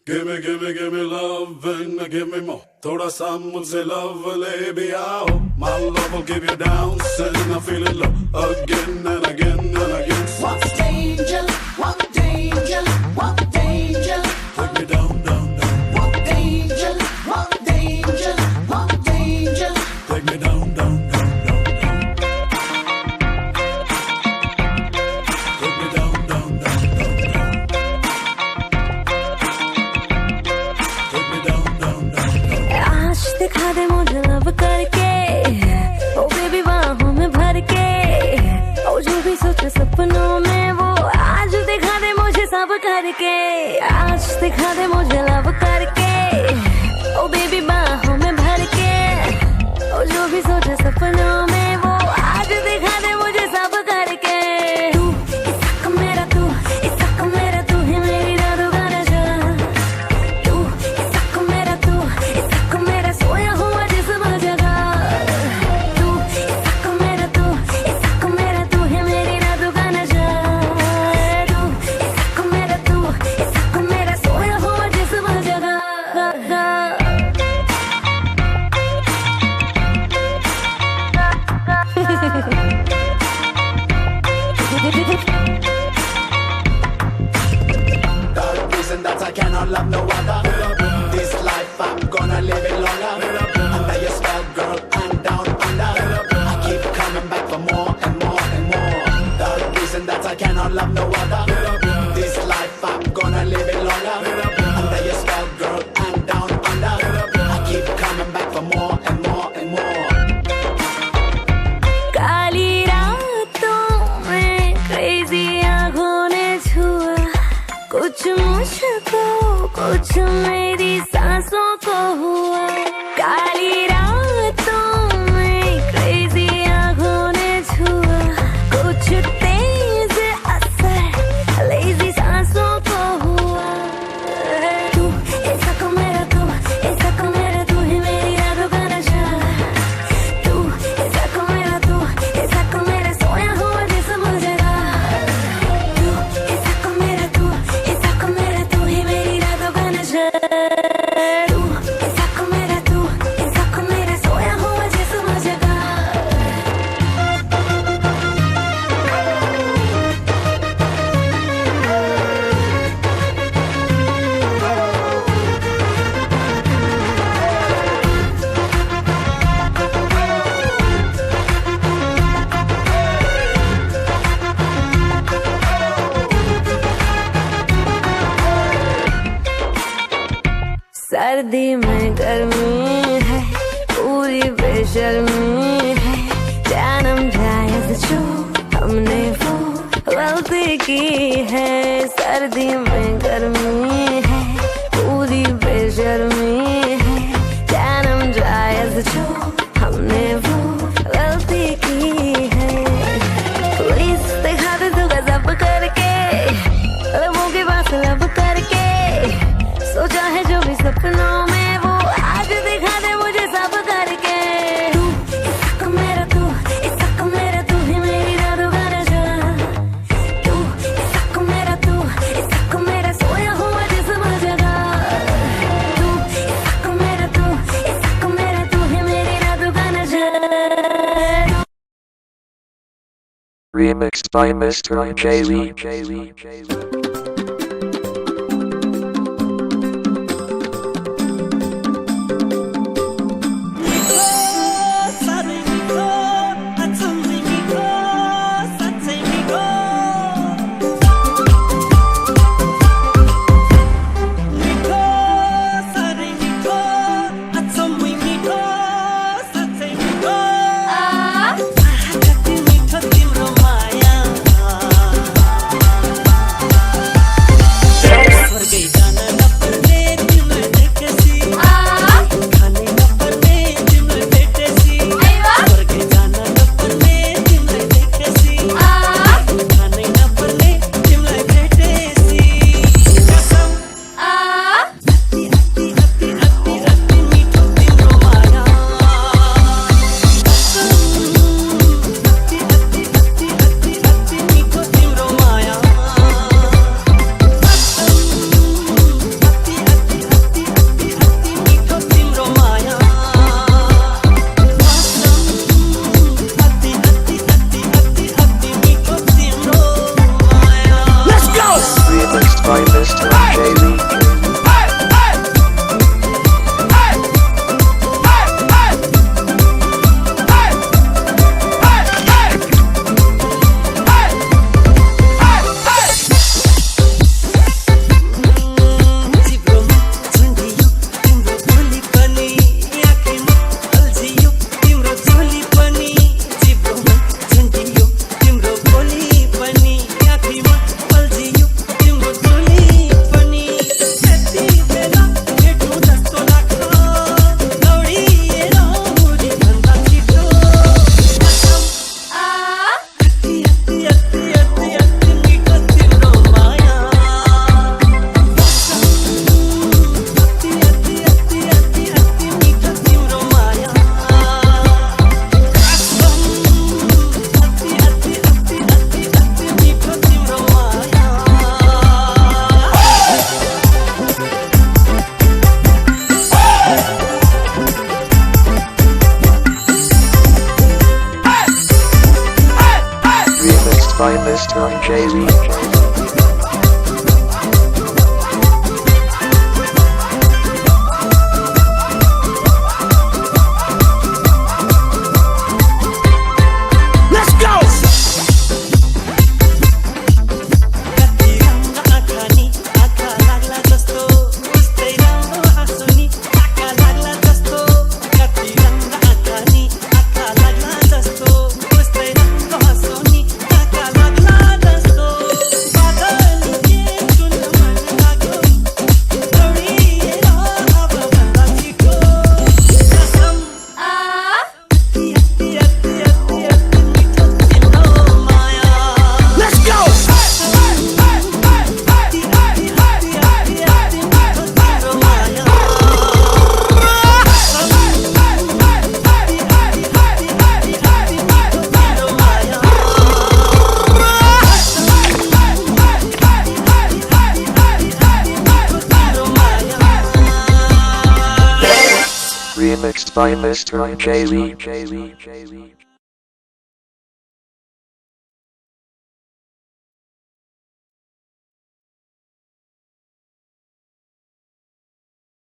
give me love and give me more. Thoda sa mujhse love le bhi aao. My love will give you down, and I feel it low again and again and again. What's danger? What danger? What danger? Take me down, down, down. What danger? What danger? What danger? Take me down, down, down, down, down. Take me down, down, down, down, down. Take me down, down, down, down. आज दिखा दे मुझे लब करके, ओ baby बाहों में भर के, ओ जो भी सोचे सपनों में वो आज दिखा दे मुझे सब करके, आज दिखा दे मुझे लब करके, ओ बेबी बाहों में भर के, ओ जो भी सोचे सपनों में वो आज दिखा दे मुझे सब करके। तू इसक मेरा तू ही मेरी रातों का नशा। तू इसक मेरा सोया हुआ जिस्म जगा। तू इसक मेरा तू ही मेरी रातों का नशा। तू इसक मेरा सोया हुआ जिस्म जगा। The reason that I cannot love no other. This life I'm gonna live it longer. Under your spell, girl, and down under. I keep coming back for more and more and more. The reason that I cannot love no other. This life I'm gonna live it longer. Under your spell, girl, and down under. I keep coming back for more and more and more. काली रातों में crazy आँखों ने छुआ कुछ मुझको, कुछ मेरी सांसों को हुआ। काली रातों में क्रेजी आँखों ने छुआ कुछ तेज असर लेजी सांसों को हुआ। तू इसक मेरा तू ही मेरी रातों का नशा। तू इसक मेरा सोया हुआ जिस्म जगा। तू इसक मेरा तू ही मेरी रातों का नशा। तू इसक मेरा सोया हुआ जिस्म जगा। सर्दी में गर्मी है, पूरी बेशर्मी है, जानम जायज जो हमने वो गलती की है। सर्दी में गर्मी है, पूरी बेशर्मी है, जानम जायज जो हमने वो गलती की है। प्लीज दिखा दे तू गजब करके, लबों के पास लब करके, सोचा है जो भी सपनों में वो आज दिखा दे मुझे सब करके। तू इसक मेरा तू ही मेरी रातों का नशा। तू इसक मेरा सोया हुआ जिस्म जगा। तू इसक मेरा तू ही मेरी रातों का नशा। Remixed by Mr. Jaylee. तिम्रो माया Mr. Jay-Z. Let's go! Remixed by Mr. Jay-Z.